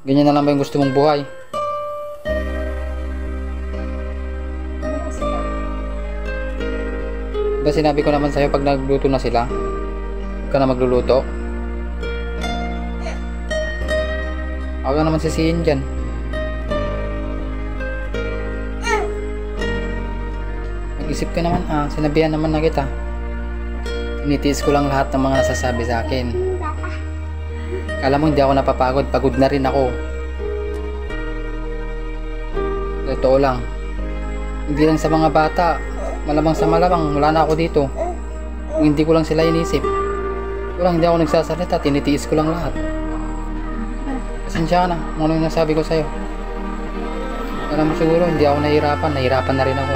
Ganyan na lang ba yung gusto mong buhay? Ba sinabi ko naman sa'yo pag nagluto na sila, huwag ka na magluluto. Ako na naman sisihin dyan. Mag-isip ka naman, sinabihan naman na kita. Tinitiis ko lang lahat ng mga nasasabi sa akin. Kala mo hindi ako napapagod, pagod na rin ako. Totoo lang. Hindi lang sa mga bata, malamang sa malamang, wala na ako dito. Kung hindi ko lang sila inisip. Walang hindi ako nagsasalita, tinitiis ko lang lahat. Pasensya ka na, kung ano yung nasabi ko sa'yo. Alam mo siguro, hindi ako nahirapan na rin ako.